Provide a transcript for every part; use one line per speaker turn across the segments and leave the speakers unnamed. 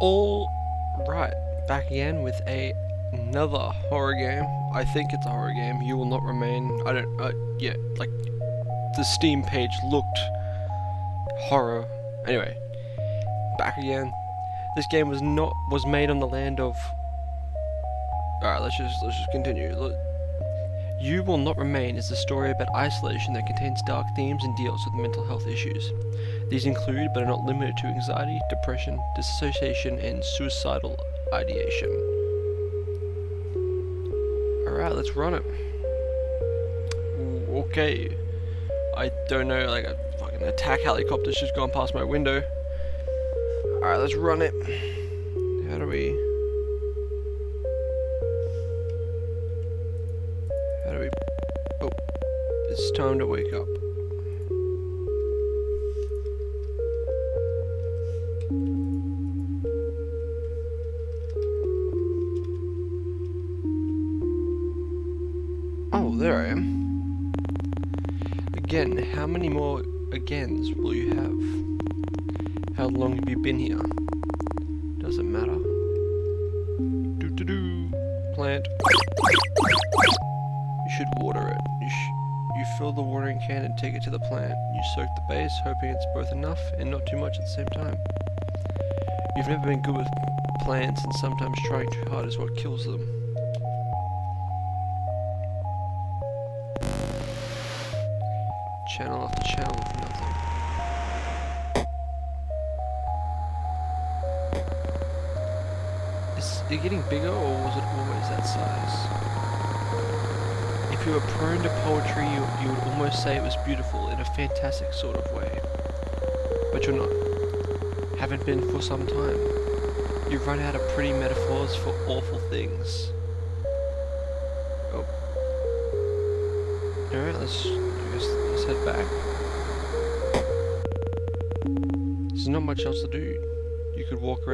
All right, back again with another horror game. I think it's a horror game. You Will Not Remain. I don't. Yeah, like the Steam page looked horror. Anyway, back again. This game was made on the land of. All right, let's just continue. You Will Not Remain is a story about isolation that contains dark themes and deals with mental health issues. These include, but are not limited to, anxiety, depression, disassociation, and suicidal ideation. Alright, let's run it. Okay. I don't know, like a fucking attack helicopter's just gone past my window. Alright, let's run it. How do we... Oh, it's time to wake up. Oh, there I am. Again, how many more agains will you have? How long have you been here? Doesn't matter. Plant. You should water it. You fill the watering can and take it to the plant. You soak the base, hoping it's both enough and not too much at the same time. You've never been good with plants, and sometimes trying too hard is what kills them. Channel after channel of nothing. Is it getting bigger, or was it always that size? If you were prone to poetry, you would almost say it was beautiful in a fantastic sort of way. But you're not. Haven't been for some time. You've run out of pretty metaphors for awful things. Oh. Alright, let's head back. There's not much else to do. You could walk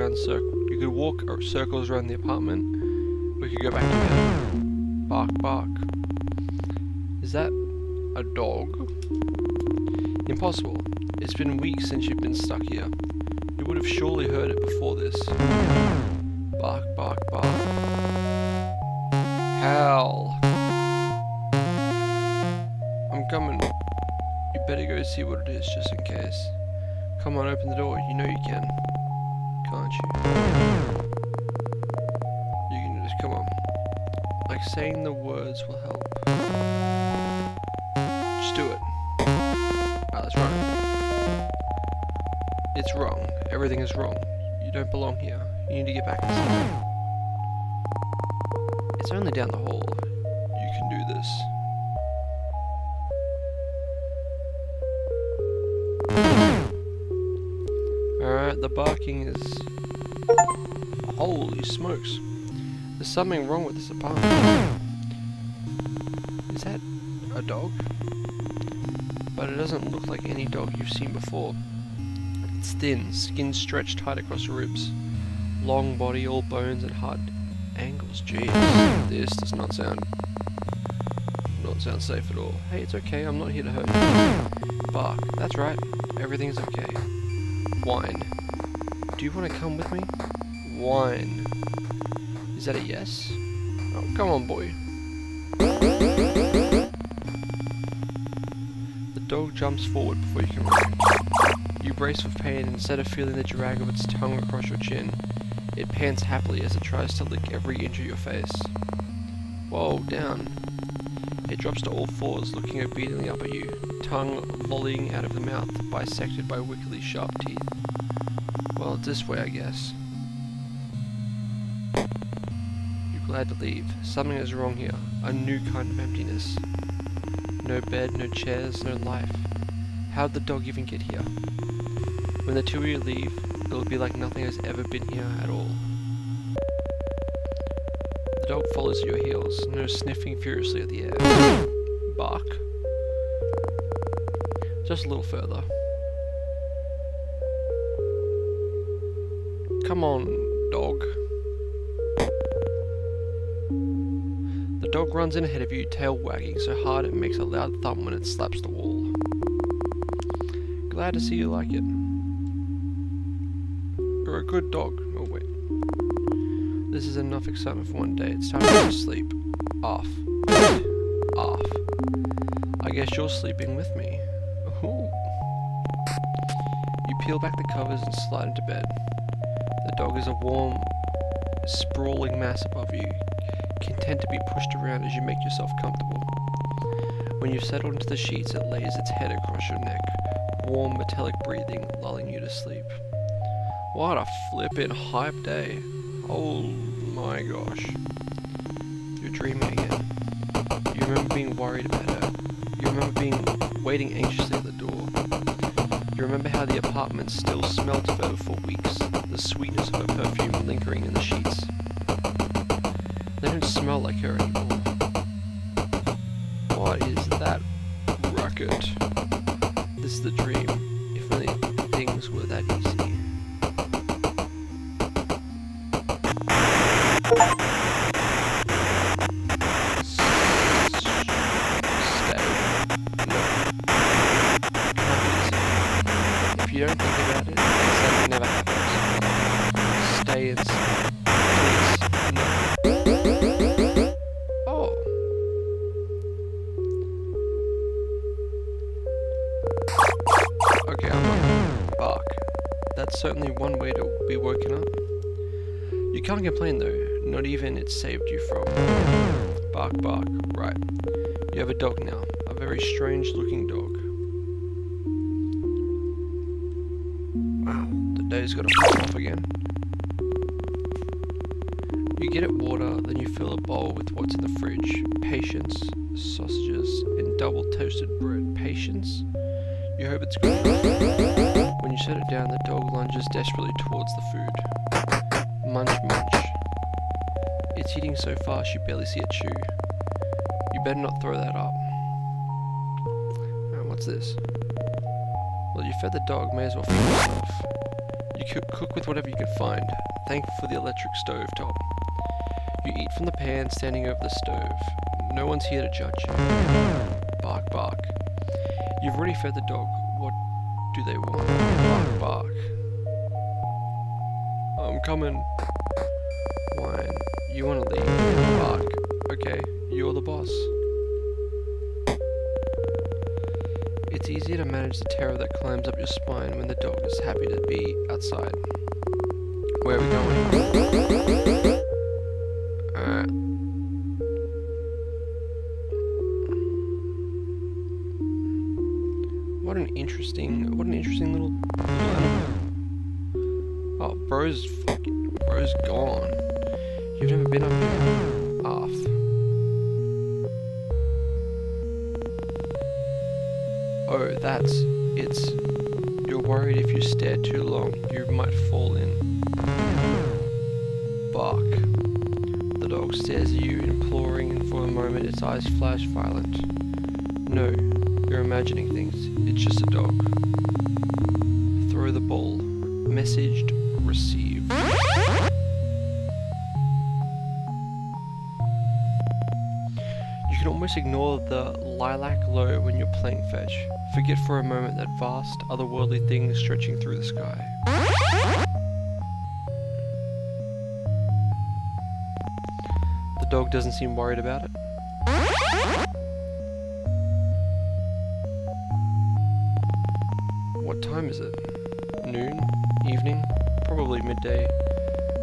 circles around the apartment. We could go back to bed. Bark, bark. Is that a dog? Impossible. It's been weeks since you've been stuck here. You would have surely heard it before this. Bark, bark, bark. Howl. I'm coming. You better go see what it is just in case. Come on, open the door. You know you can. Can't you? You can just come on. Like saying the words will help. Just do it. Alright, let's run it. It's wrong. Everything is wrong. You don't belong here. You need to get back inside. It's only down the hall. You can do this. Alright, the barking is... Holy smokes. There's something wrong with this apartment. Is that a dog? But it doesn't look like any dog you've seen before. It's thin, skin stretched tight across the ribs. Long body, all bones and hard angles. Jeez, this does not sound safe at all. Hey, it's okay, I'm not here to hurt you. Bark, that's right, everything's okay. Whine. Do you want to come with me? Whine. Is that a yes? Oh, come on, boy. The dog jumps forward before you can run. You brace with pain, and instead of feeling the drag of its tongue across your chin, it pants happily as it tries to lick every inch of your face. Whoa, down. It drops to all fours, looking obediently up at you, tongue lolling out of the mouth, bisected by wickedly sharp teeth. Well, it's this way, I guess. You're glad to leave. Something is wrong here. A new kind of emptiness. No bed, no chairs, no life. How'd the dog even get here? When the two of you leave, it'll be like nothing has ever been here at all. The dog follows at your heels, nose sniffing furiously at the air. Bark. Just a little further. Come on, dog. The dog runs in ahead of you, tail wagging so hard it makes a loud thump when it slaps the wall. Glad to see you like it. You're a good dog. Oh wait. This is enough excitement for one day. It's time to go to sleep. Off. Off. I guess you're sleeping with me. Ooh. You peel back the covers and slide into bed. The dog is a warm, sprawling mass above you, content to be pushed around as you make yourself comfortable. When you've settled into the sheets, it lays its head across your neck, warm, metallic breathing, lulling you to sleep. What a flippin' hype day. Oh my gosh. You're dreaming again. You remember being worried about her. You remember waiting anxiously at the door. You remember how the apartment still smelt of her for weeks, the sweetness of her perfume lingering in the sheets. They don't smell like her anymore. What is that racket? This is the dream, if only things were that easy. If you don't think about it, it's like it never happens. Stay and sleep. Please. No. Oh. Okay, I'm not bark. That's certainly one way to be woken up. You can't complain though, not even it saved you from bark bark. Right. You have a dog now. A very strange looking dog. Day's gonna pop off again. You get it water, then you fill a bowl with what's in the fridge. Patience, sausages, and double toasted bread. Patience? You hope it's good enough. When you set it down, the dog lunges desperately towards the food. Munch, munch. It's eating so fast you barely see it chew. You better not throw that up. What's this? Well, you fed the dog, may as well feed yourself. You cook with whatever you can find, thankful for the electric stove top. You eat from the pan standing over the stove. No one's here to judge you. Bark, bark. You've already fed the dog. What do they want? Bark, bark. I'm coming. Whine. You want to leave? Bark. Okay, you're the boss. It's easier to manage the terror that climbs up your spine when the dog is happy to be outside. Where are we going? What an interesting little animal. Oh, bro's gone. You've never been up here. Off. Oh, it's... You're worried if you stare too long, you might fall in. Bark. The dog stares at you, imploring, and for a moment its eyes flash violent. No, you're imagining things. It's just a dog. Throw the ball. Messaged, received. You can almost ignore the lilac glow when you're playing fetch. Forget for a moment that vast, otherworldly thing stretching through the sky. The dog doesn't seem worried about it. What time is it? Noon? Evening? Probably midday.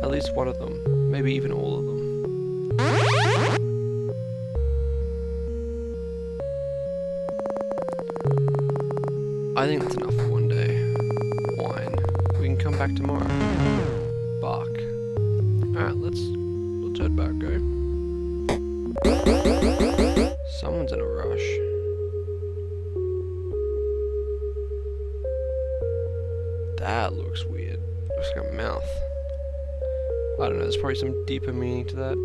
At least one of them. Maybe even all of them. I think that's enough for one day. Whine. We can come back tomorrow. Bark. Alright, let's head back, go. Someone's in a rush. That looks weird. Looks like a mouth. I don't know, there's probably some deeper meaning to that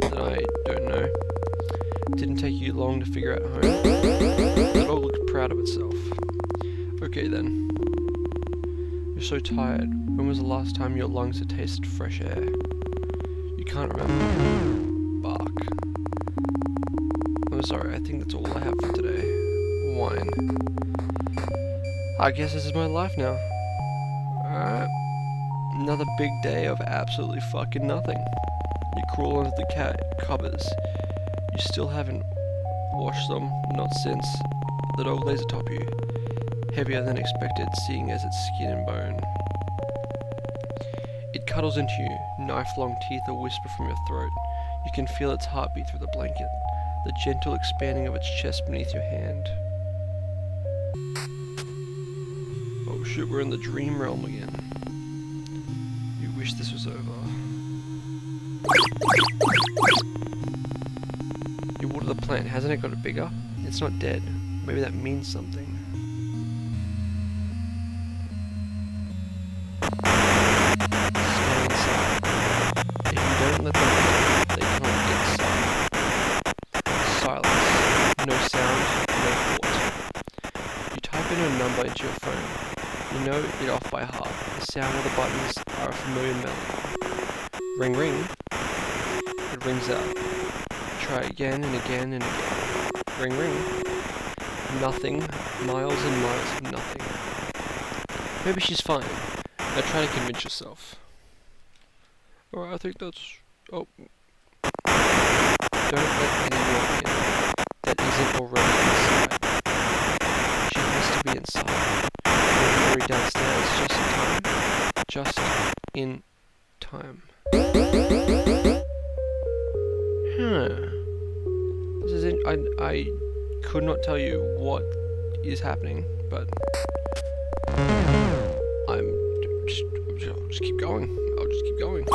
I don't know. It didn't take you long to figure out home. The dog looked proud of itself. Okay then. You're so tired. When was the last time your lungs had tasted fresh air? You can't remember. Bark. I'm sorry, I think that's all I have for today. Whine. I guess this is my life now. Alright. Another big day of absolutely fucking nothing. You crawl under the cat covers. You still haven't washed them, not since. The dog lays atop you, heavier than expected, seeing as it's skin and bone. It cuddles into you, knife-long teeth a whisper from your throat. You can feel its heartbeat through the blanket, the gentle expanding of its chest beneath your hand. Oh shit, we're in the dream realm again. You wish this was over. You water the plant, hasn't it got bigger? It's not dead. Maybe that means something. Stay inside. If you don't let them in, they can't get inside. Silence. No sound, no thought. You type in a number into your phone. You know it off by heart. The sound of the buttons are a familiar melody. Ring ring. It rings out. Try again and again and again. Ring ring. Nothing. Miles and miles of nothing. Maybe she's fine. Now try to convince yourself. Alright, I think that's... Oh. Don't let anyone in that isn't already inside. She has to be inside. Maybe already downstairs, just in time. Huh. This is it. I could not tell you what is happening, but I'll just keep going. I'll just keep going.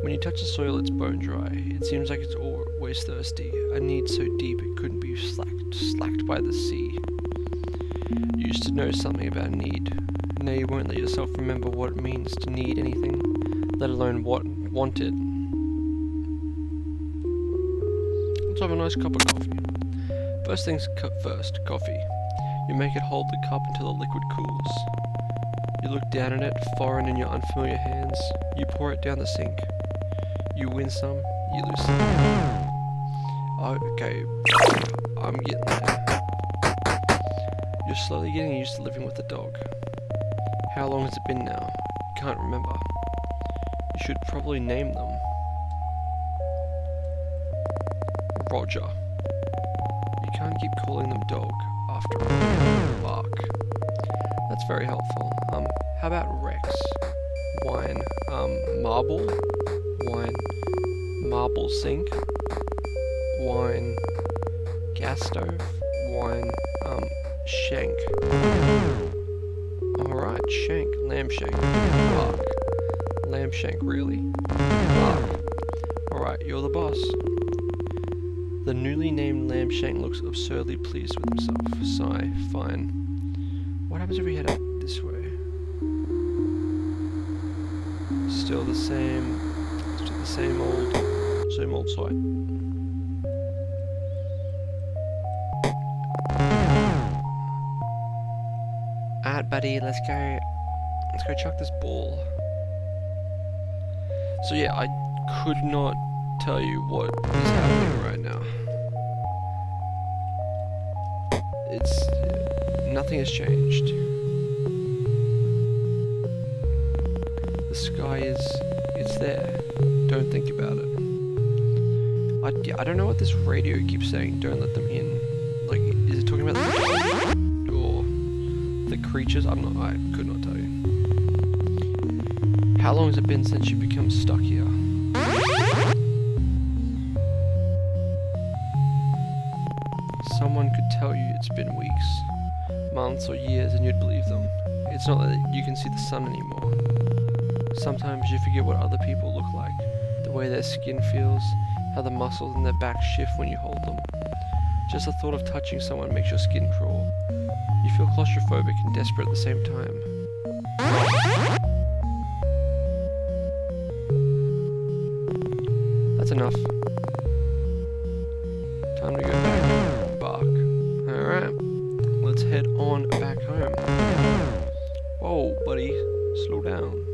When you touch the soil, it's bone dry. It seems like it's always thirsty. A need so deep it couldn't be slacked by the sea. You used to know something about need. Now you won't let yourself remember what it means to need anything, let alone want it. Let's have a nice cup of coffee. First things first, coffee. You make it hold the cup until the liquid cools. You look down at it, foreign in your unfamiliar hands. You pour it down the sink. You win some, you lose some. Okay, I'm getting there. You're slowly getting used to living with the dog. How long has it been now? You can't remember. You should probably name them. Roger. You can't keep calling them dog after a bark. That's very helpful. How about Rex? Wine. Marble? Wine. Marble sink? Wine. Gas stove? Wine. Shank. Alright, shank. Lamb shank. Bark. Lamb shank, really? Bark. Alright, you're the boss. The newly named lamb shank looks absurdly pleased with himself. Sigh. Fine. What happens if we head up this way? Still the same old sight. Alright, buddy, let's go chuck this ball. So yeah, I could not tell you what is happening right now. Nothing has changed. The sky it's there. Don't think about it. I don't know what this radio keeps saying. Don't let them in. Like, is it talking about the dog or the creatures? I could not tell you. How long has it been since you become stuck here? Someone could tell you it's been weeks, months or years and you'd believe them. It's not that you can see the sun anymore. Sometimes you forget what other people look like, the way their skin feels, how the muscles in their back shift when you hold them. Just the thought of touching someone makes your skin crawl. You feel claustrophobic and desperate at the same time. That's enough. Time to go back. Bark. Alright. Let's head on back home. Whoa, buddy. Slow down.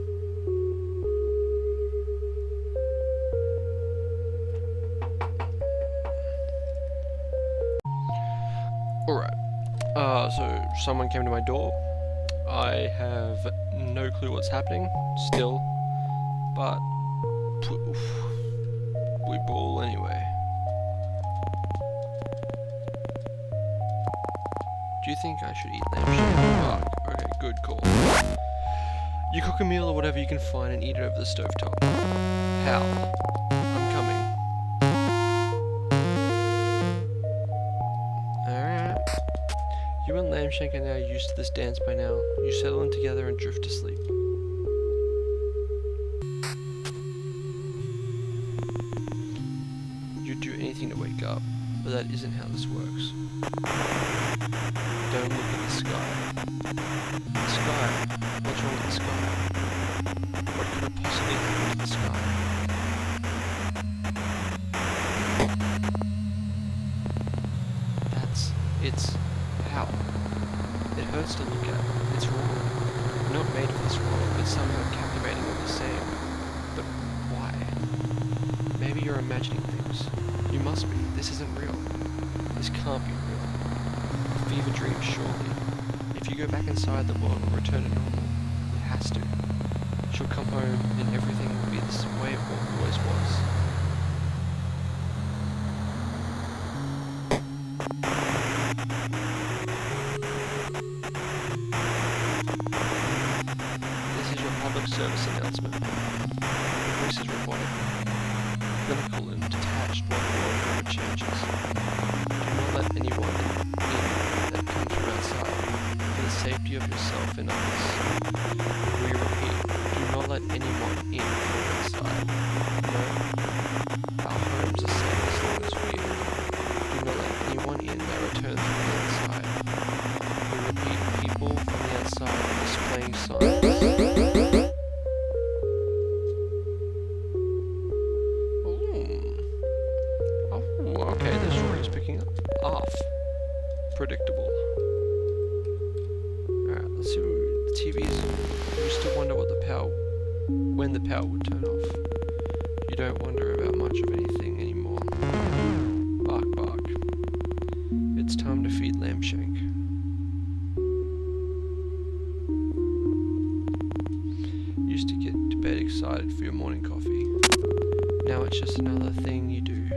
Alright. So someone came to my door. I I have no clue what's happening, still, but we ball anyway. Do you think I should eat lamb shank? Oh, okay, good call. You cook a meal or whatever you can find and eat it over the stovetop. Hal, I'm coming. Alright. You and lamb shank are now used to this dance by now. You settle in together and drift to sleep. You'd do anything to wake up, but that isn't how this works. Don't look at the sky. The sky? What's wrong with the sky? What could have possibly happened to the sky? It's how? It hurts to look at. It's wrong. You're not made for this world, but somehow captivating all the same. But why? Maybe you're imagining things. You must be. This isn't real. This can't be real. Fever dream, surely. If you go back inside the world and return to normal, it has to. She'll come home and everything will be the way it always was. This is your public service announcement. The voice is robotic, clinical and detached while the world forever changes. Do not let anyone in that comes from outside, for the safety of yourself and others. We repeat, do not let anyone in from outside. No, our homes are safe as long as we are. Do not let anyone in that returns from the outside. We repeat, people from the outside are displaying signs. Okay, the story's picking up. Off. Predictable. Alright, let's see what the TV is. You used to wonder when the power would turn off. You don't wonder about much of anything anymore. Bark, bark. It's time to feed lamb shank. You used to get to bed excited for your morning coffee. Now it's just another thing you do. You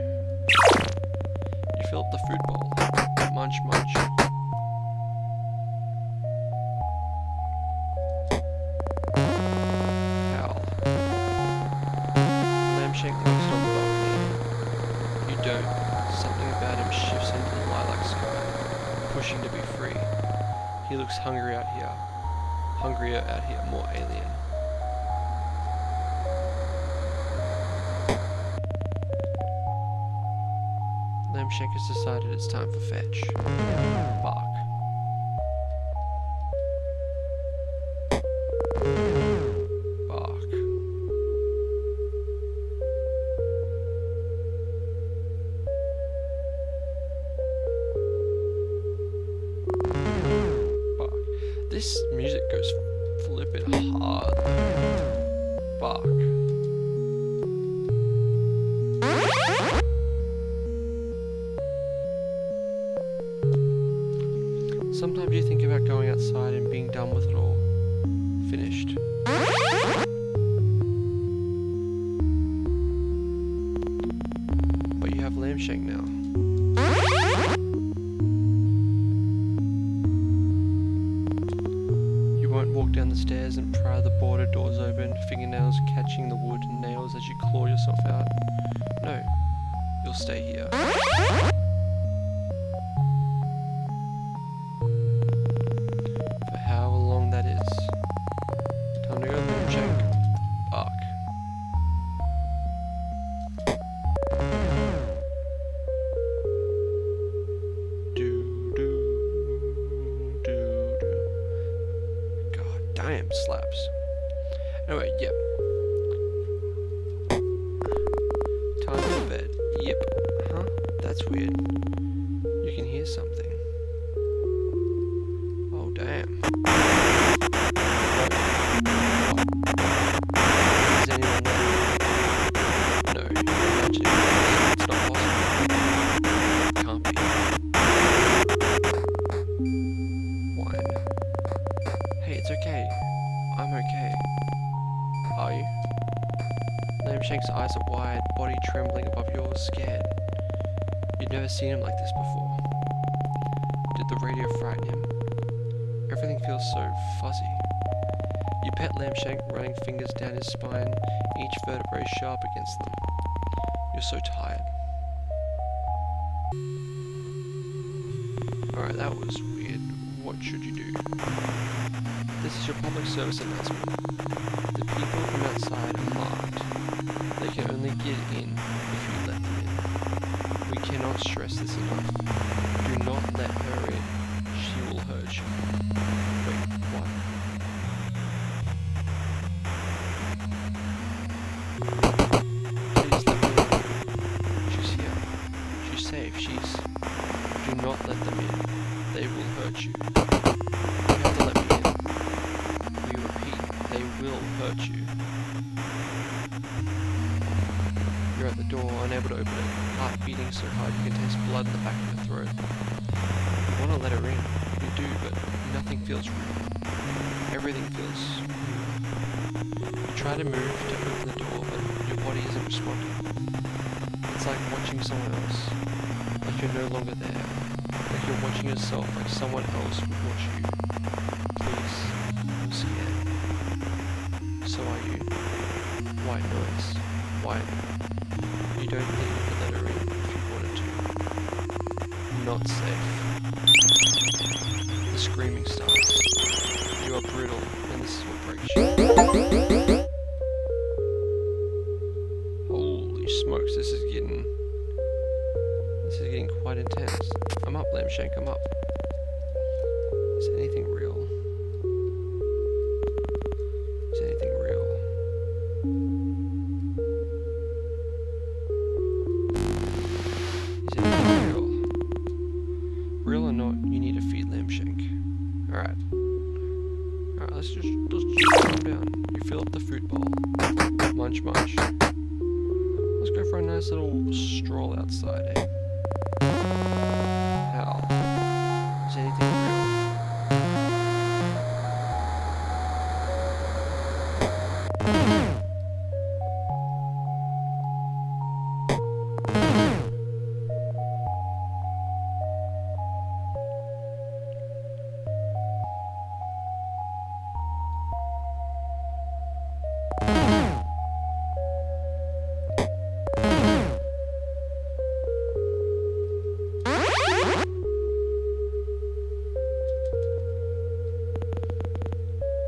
fill up the food bowl. Munch, munch. Howl. Lamb shank looks on the balcony. You don't. Something about him shifts into the lilac sky, pushing to be free. He looks hungry out here. Hungrier out here, more alien. Lamb shank has decided it's time for fetch. Bark. Bark. Bark. This music goes flippin' hard. Bark. Sometimes you think about going outside and being done with it all. Finished. But you have lamb shank now. You won't walk down the stairs and pry the border doors open, fingernails catching the wood and nails as you claw yourself out. No, you'll stay here. Damn, slaps. Anyway, yep. Time for bed. Yep. Huh? That's weird. You can hear something. Oh, damn. Is anyone there? No, you're imagining this. It's not possible. It can't be. Wine. Hey, it's okay. okay. Are you? Lamshank's eyes are wide, body trembling above yours, scared. You'd never seen him like this before. Did the radio frighten him? Everything feels so fuzzy. You pet Lamshank, running fingers down his spine, each vertebrae sharp against them. You're so tired. Alright, that was weird. What should you do? This is your public service announcement. The people from outside are marked. They can only get in if you let them in. We cannot stress this enough. Do not let her in. She will hurt you. Wait, what? Please let me in. She's here. She's safe. Do not let them in. They will hurt you. You have to let me in. We repeat, they will hurt you. You're at the door, unable to open it, heart beating so hard you can taste blood in the back of your throat. You want to let her in. You do, but nothing feels real. Everything feels real. You try to move to open the door, but your body isn't responding. It's like watching someone else. Like you're no longer there. Like you're watching yourself, like someone else would watch you. Please, I'm scared. So are you. White noise. White. You don't think you could let her in if you wanted to. Not safe. The screaming starts. You are brutal, and this is what breaks you. Holy smokes, this is getting quite intense. I'm up, Lamshank, I'm up. Is anything real? Is anything real? Is anything real? Real or not, you need to feed Lamshank. Alright. Alright, let's just calm down. You fill up the food bowl. Munch, munch. Let's go for a nice little stroll outside, eh? Hell. Is anything real?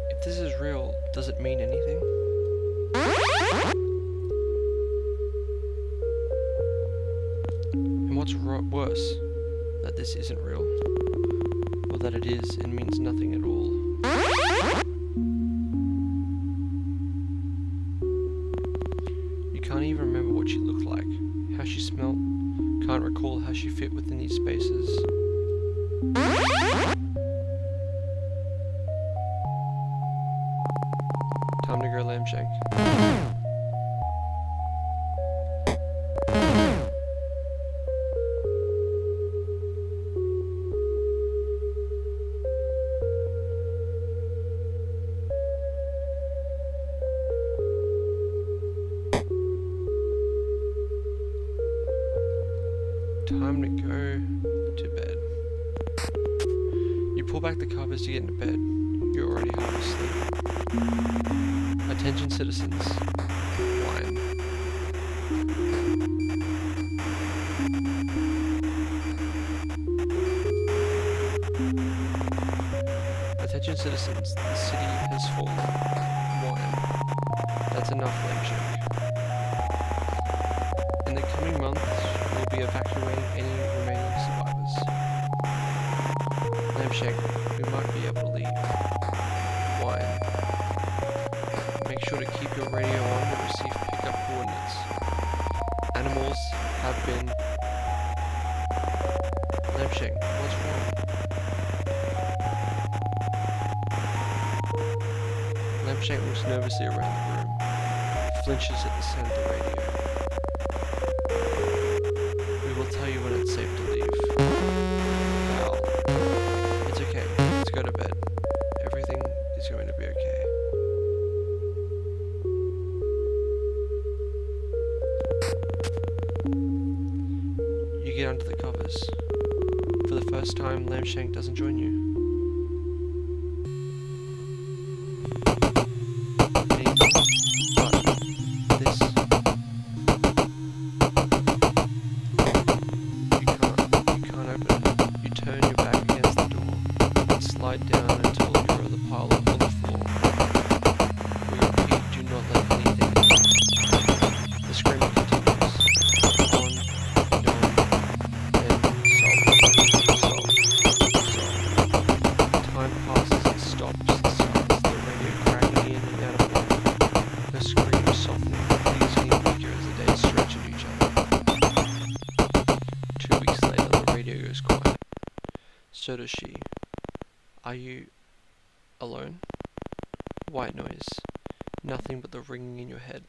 If this is real, does it mean anything? And what's worse, that this isn't real? Or that it is and means nothing at all? You can't even remember what she looked like, how she smelt, can't recall how she fit within these spaces. Time to go, Lamshank. Time to go to bed. You pull back the covers to get into bed. You're already half asleep. Attention citizens. Wine. Attention citizens, the city has fallen. Wine. That's enough, Lamshank. In the coming months, we'll be evacuating any remaining survivors. Lamshank, we might be able to leave. Wine. Make sure to keep your radio on to receive pickup coordinates. Animals have been... Lamshank, what's wrong? Lamshank looks nervously around the room. Flinches at the sound of the radio. We will tell you when it's safe to leave. Val. It's okay. Let's go to bed. Everything is going to be okay. You get under the covers. For the first time, Lambshank doesn't join you. Anything but this. You can't open it. You turn your back against the door and slide down until you're on the pile on the floor. We repeat, do not let anything in. The screaming continues. On and soft. Time passes and stops and starts, the radio cracking in and out of order. Her screams softening, these getting weaker as the days stretch into each other. 2 weeks later, the radio goes quiet. So does she. Are you alone? White noise. Nothing but the ringing in your head.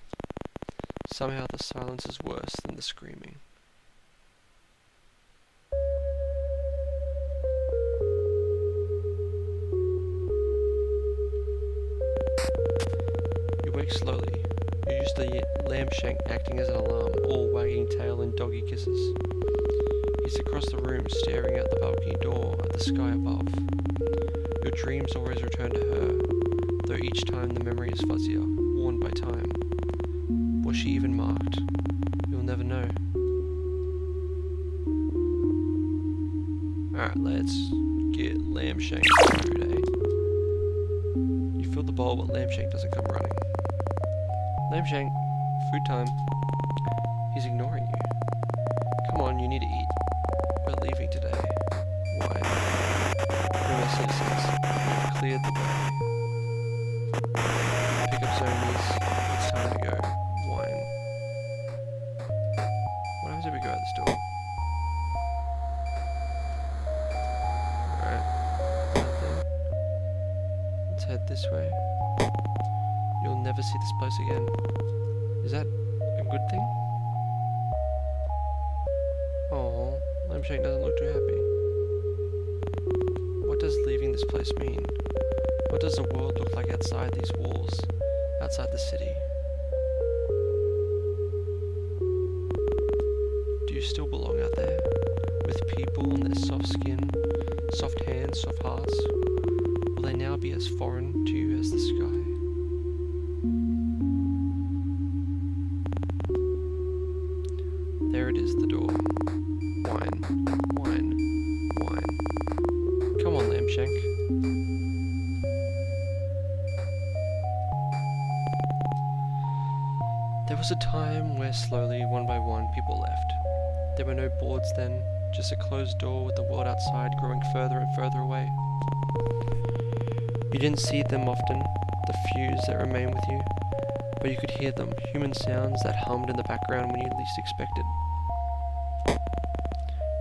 Somehow the silence is worse than the screaming. You wake slowly. You're used to Lambshank acting as an alarm, all wagging tail and doggy kisses. He's across the room, staring out the balcony door at the sky above. Your dreams always return to her, though each time the memory is fuzzier, worn by time. Was she even marked? You'll never know. Alright, let's get Lambshank food, eh? You fill the bowl, but Lambshank doesn't come running. Lambshank, food time. He's ignoring you. Come on, you need to eat. We're leaving today. Why? Remember citizens, we've cleared the way. Pick up zombies. It's time to go. Wine. What happens if we go out this door? Alright. Nothing. Let's head this way. You'll never see this place again. Is that a good thing? Oh, Lambshank doesn't look too happy. What does leaving this place mean? What does the world look like outside these walls? Outside the city? Do you still belong out there? With people and their soft skin, soft hands, soft hearts? Will they now be as foreign to you as the sky? There it is, the door. Wine, wine, wine. Come on, Lambshank. There was a time where slowly, one by one, people left. There were no boards then, just a closed door with the world outside growing further and further away. You didn't see them often, the few that remained with you, but you could hear them, human sounds that hummed in the background when you least expected.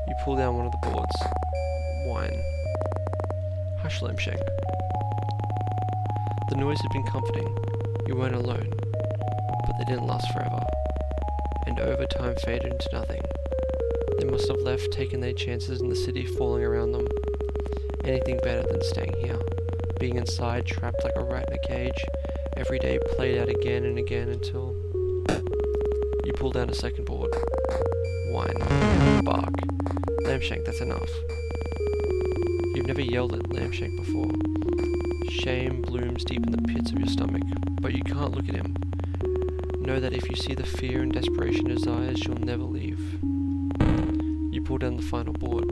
You pull down one of the boards. Wine. Hush, Lambshank. The noise had been comforting. You weren't alone. But they didn't last forever. And over time faded into nothing. They must have left, taken their chances in the city falling around them. Anything better than staying here. Being inside, trapped like a rat in a cage. Every day played out again and again until... You pull down a second board. Wine. Bark. Lambshank, that's enough. You've never yelled at Lambshank before. Shame blooms deep in the pits of your stomach, but you can't look at him. Know that if you see the fear and desperation in his eyes, you'll never leave. You pull down the final board.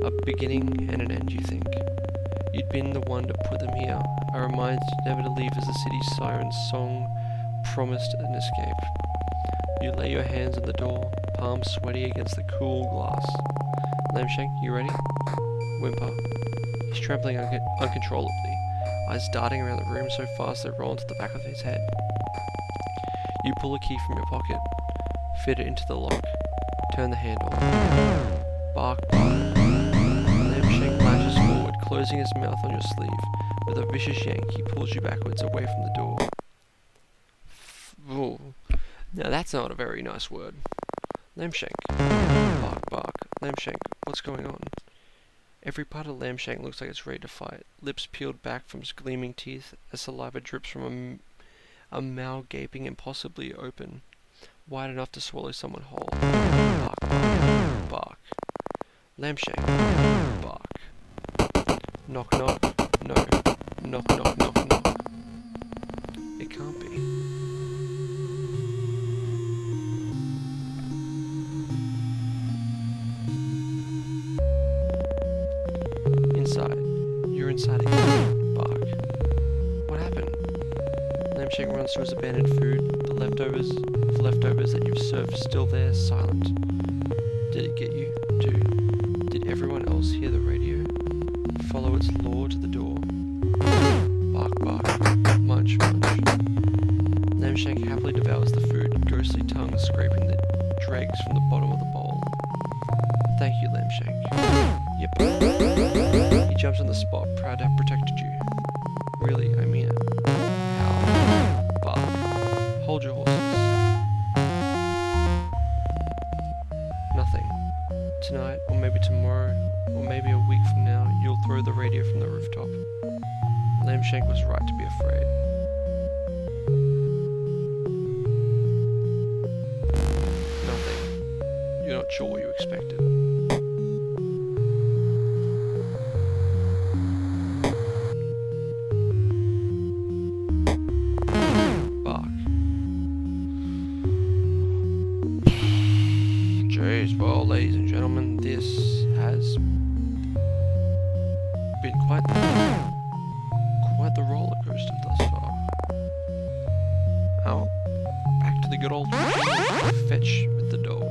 A beginning and an end, you think. You'd been the one to put them here, a reminder never to leave as the city's siren's song promised an escape. You lay your hands on the door, palms sweaty against the cool glass. Lambshank, you ready? Whimper. He's trampling uncontrollably, eyes darting around the room so fast they roll into the back of his head. You pull a key from your pocket, fit it into the lock, turn the handle. Bark, bark. Lambshank lashes forward, closing his mouth on your sleeve. With a vicious yank, he pulls you backwards away from the door. Ooh. Now that's not a very nice word. Lambshank. Bark, bark. Lambshank, what's going on? Every part of Lambshank looks like it's ready to fight. Lips peeled back from his gleaming teeth as saliva drips from a mouth gaping impossibly open, wide enough to swallow someone whole. Bark, bark, Bark. Lampshank. Bark. Knock knock. No. Knock knock knock knock. It can't be. Inside. You're inside again. Bark. What happened? Lampshank runs to his abandoned food. The leftovers that you've served still there, silent. Did it get you, too? Did everyone else hear the radio? Follow its lure to the door? Bark, bark. Munch, munch. Lampshank happily devours the food, ghostly tongue scraping the dregs from the bottom of the bowl. Thank you, Lampshank. Yep. He jumps on the spot, proud to have protected you. Really, I mean it. How? Bark. Hold your horses. Nothing. Tonight, or maybe tomorrow, or maybe a week from now, you'll throw the radio from the rooftop. Lampshank was right to be afraid. Nothing. You're not sure what you expected. Well, ladies and gentlemen, this has been quite the roller coaster thus far. Now, back to the good old fetch with the dog.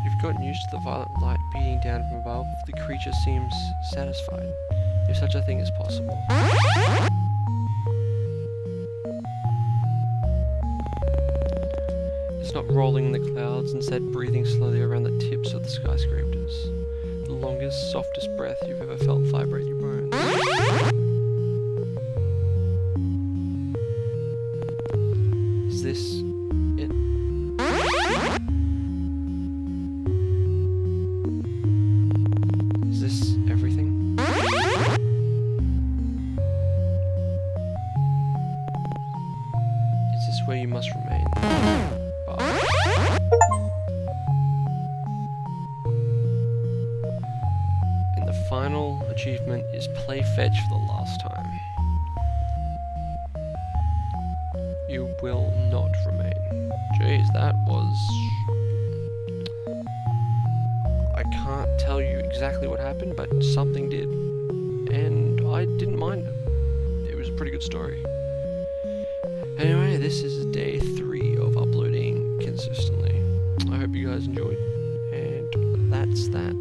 You've gotten used to the violent light beating down from above. The creature seems satisfied, if such a thing is possible. It's not rolling in the clouds, instead breathing slowly around the tips of the skyscrapers. The longest, softest breath you've ever felt vibrate your bones. Is this it? Is this everything? Is this where you must remain? And the final achievement is play fetch for the last time. You will not remain. Jeez, that was... I can't tell you exactly what happened, but something did. And I didn't mind it. It was a pretty good story. Anyway, this is day 3 of uploading consistently. I hope you guys enjoyed, and that's that.